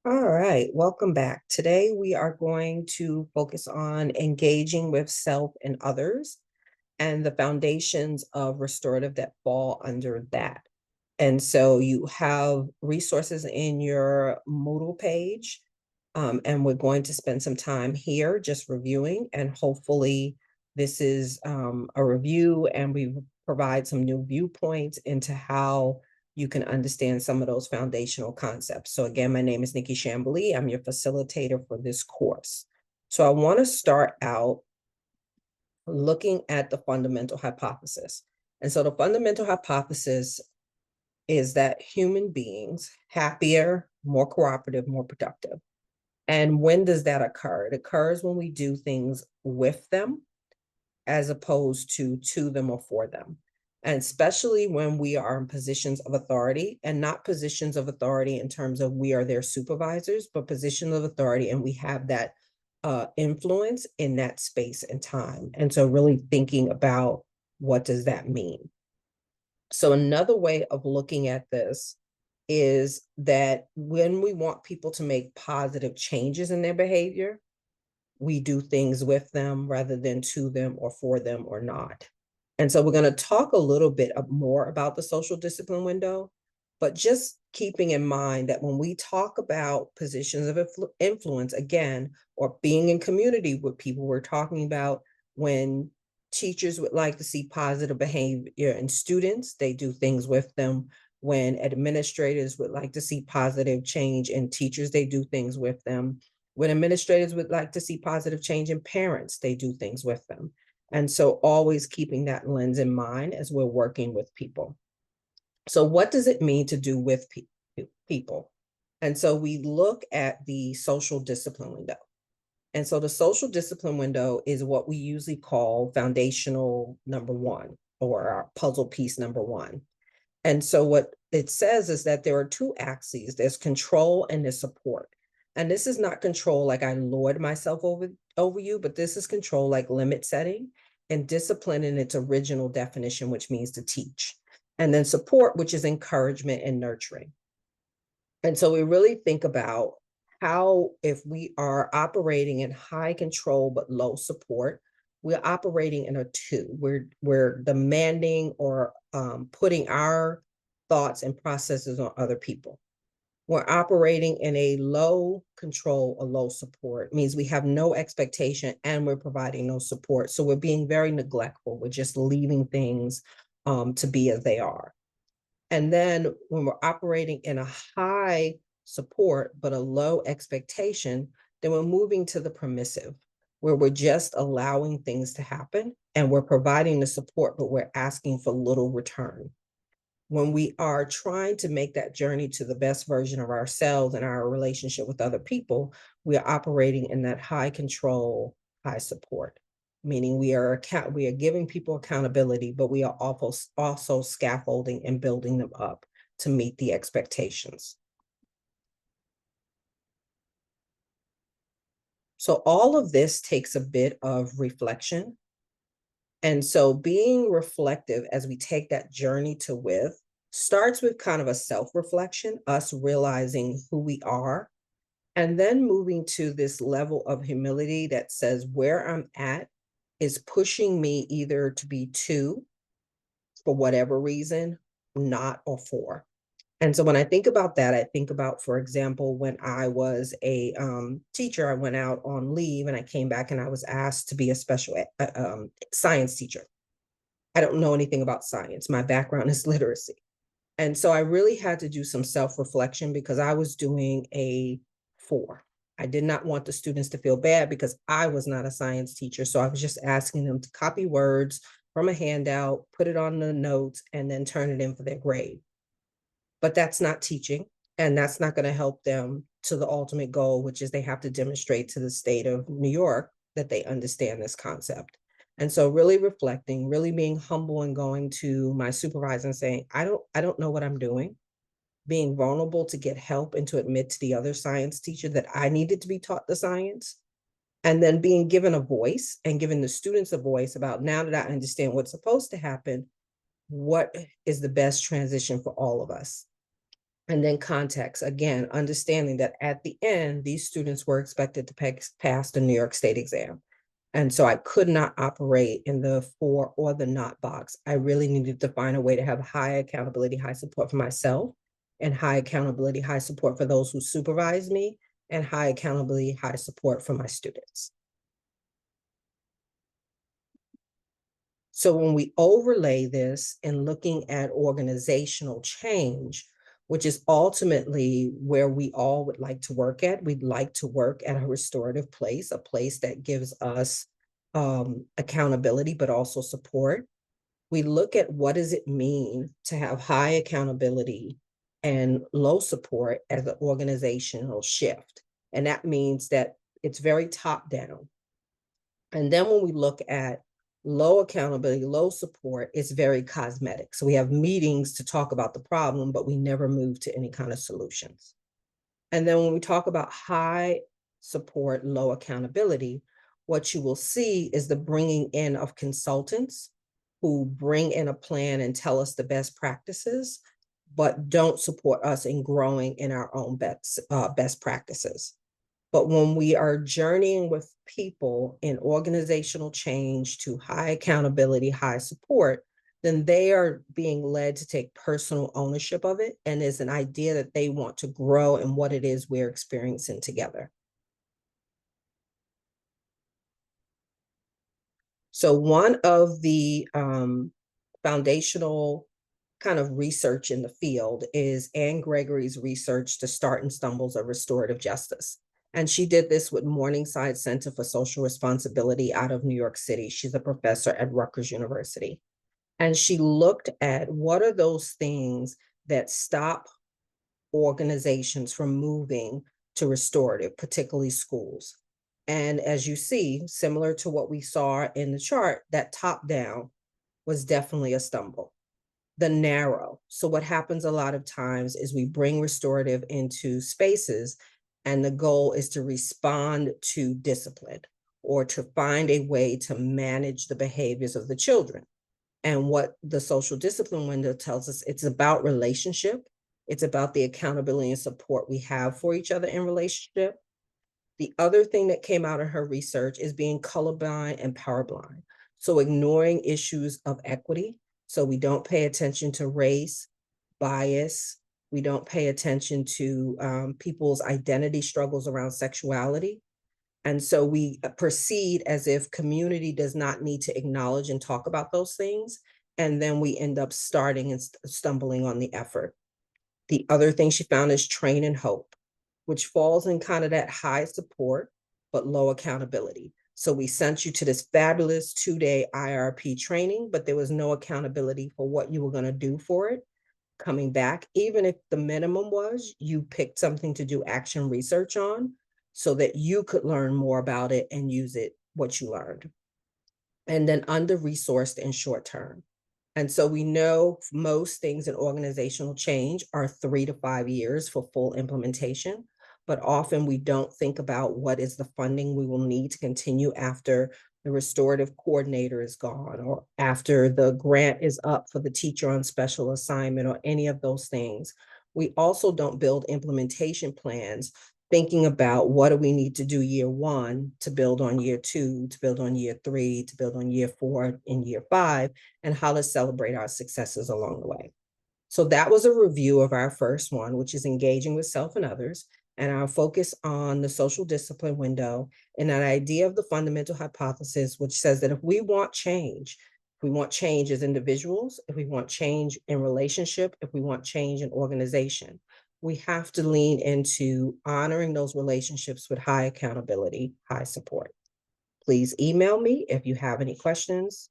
All right, welcome back. Today we are going to focus on engaging with self and others and the foundations of restorative that fall under that. And so you have resources in your Moodle page, and we're going to spend some time here just reviewing, and hopefully this is a review and we provide some new viewpoints into how you can understand some of those foundational concepts. So again, my name is Nikki Chamblee. I'm your facilitator for this course. So I want to start out looking at the fundamental hypothesis. And so the fundamental hypothesis is that human beings happier, more cooperative, more productive. And when does that occur? It occurs when we do things with them as opposed to them or for them. And especially when we are in positions of authority, and not positions of authority in terms of we are their supervisors, but positions of authority and we have that influence in that space and time. And so really thinking about what does that mean? So another way of looking at this is that when we want people to make positive changes in their behavior, we do things with them rather than to them or for them or not. And so we're going to talk a little bit more about the social discipline window, but just keeping in mind that when we talk about positions of influence, again, or being in community with people, we're talking about when teachers would like to see positive behavior in students, they do things with them. When administrators would like to see positive change in teachers, they do things with them. When administrators would like to see positive change in parents, they do things with them. And so always keeping that lens in mind as we're working with people. So what does it mean to do with people? And so we look at the social discipline window. And so the social discipline window is what we usually call foundational number one, or our puzzle piece number one. And so what it says is that there are two axes, there's control and there's support. And this is not control like I lord myself over you, but this is control like limit setting, and discipline in its original definition, which means to teach. And then support, which is encouragement and nurturing. And so we really think about how, if we are operating in high control but low support, we're operating in a two. We're demanding or putting our thoughts and processes on other people. We're operating in a low control, a low support, means we have no expectation and we're providing no support. So we're being very neglectful. We're just leaving things to be as they are. And then when we're operating in a high support, but a low expectation, then we're moving to the permissive, where we're just allowing things to happen and we're providing the support, but we're asking for little return. When we are trying to make that journey to the best version of ourselves and our relationship with other people, we are operating in that high control, high support, meaning we are giving people accountability, but we are also scaffolding and building them up to meet the expectations. So all of this takes a bit of reflection. And so being reflective as we take that journey to with starts with kind of a self-reflection, us realizing who we are, and then moving to this level of humility that says where I'm at is pushing me either to be to, for whatever reason, not, or for. And so when I think about that, I think about, for example, when I was a teacher, I went out on leave and I came back and I was asked to be a special science teacher. I don't know anything about science. My background is literacy. And so I really had to do some self-reflection because I was doing a for. I did not want the students to feel bad because I was not a science teacher. So I was just asking them to copy words from a handout, put it on the notes, and then turn it in for their grade. But that's not teaching, and that's not going to help them to the ultimate goal, which is they have to demonstrate to the state of New York that they understand this concept. And so really reflecting, really being humble and going to my supervisor and saying, I don't know what I'm doing, being vulnerable to get help and to admit to the other science teacher that I needed to be taught the science, and then being given a voice and giving the students a voice about, now that I understand what's supposed to happen, what is the best transition for all of us? And then context, again, understanding that at the end, these students were expected to pass the New York State exam. And so I could not operate in the for or the not box. I really needed to find a way to have high accountability, high support for myself, and high accountability, high support for those who supervise me, and high accountability, high support for my students. So when we overlay this in looking at organizational change, which is ultimately where we all would like to work at, we'd like to work at a restorative place, a place that gives us accountability, but also support. We look at what does it mean to have high accountability and low support as an organizational shift. And that means that it's very top down. And then when we look at low accountability, low support, it's very cosmetic. So we have meetings to talk about the problem, but we never move to any kind of solutions. And then when we talk about high support, low accountability, what you will see is the bringing in of consultants who bring in a plan and tell us the best practices, but don't support us in growing in our own best practices. But when we are journeying with people in organizational change to high accountability, high support, then they are being led to take personal ownership of it. And is an idea that they want to grow in what it is we're experiencing together. So one of the foundational kind of research in the field is Anne Gregory's research, The Start and Stumbles of Restorative Justice. And she did this with Morningside Center for Social Responsibility out of New York City. She's a professor at Rutgers University. And she looked at what are those things that stop organizations from moving to restorative, particularly schools. And as you see, similar to what we saw in the chart, that top down was definitely a stumble. The narrow. So what happens a lot of times is we bring restorative into spaces and the goal is to respond to discipline or to find a way to manage the behaviors of the children. And what the social discipline window tells us, it's about relationship. It's about the accountability and support we have for each other in relationship. The other thing that came out of her research is being colorblind and powerblind. So ignoring issues of equity. So we don't pay attention to race, bias. We don't pay attention to people's identity struggles around sexuality. And so we proceed as if community does not need to acknowledge and talk about those things. And then we end up starting and stumbling on the effort. The other thing she found is train and hope, which falls in kind of that high support, but low accountability. So we sent you to this fabulous 2-day IRP training, but there was no accountability for what you were going to do for it coming back. Even if the minimum was you picked something to do action research on so that you could learn more about it and use it, what you learned. And then under-resourced and short-term. And so we know most things in organizational change are 3 to 5 years for full implementation, but often we don't think about what is the funding we will need to continue after the restorative coordinator is gone or after the grant is up for the teacher on special assignment or any of those things. We also don't build implementation plans thinking about what do we need to do year 1 to build on year 2, to build on year 3, to build on year 4 and year 5, and how to celebrate our successes along the way. So that was a review of our first one, which is engaging with self and others, and our focus on the social discipline window and that idea of the fundamental hypothesis, which says that if we want change as individuals, if we want change in relationship, if we want change in organization, we have to lean into honoring those relationships with high accountability, high support. Please email me if you have any questions.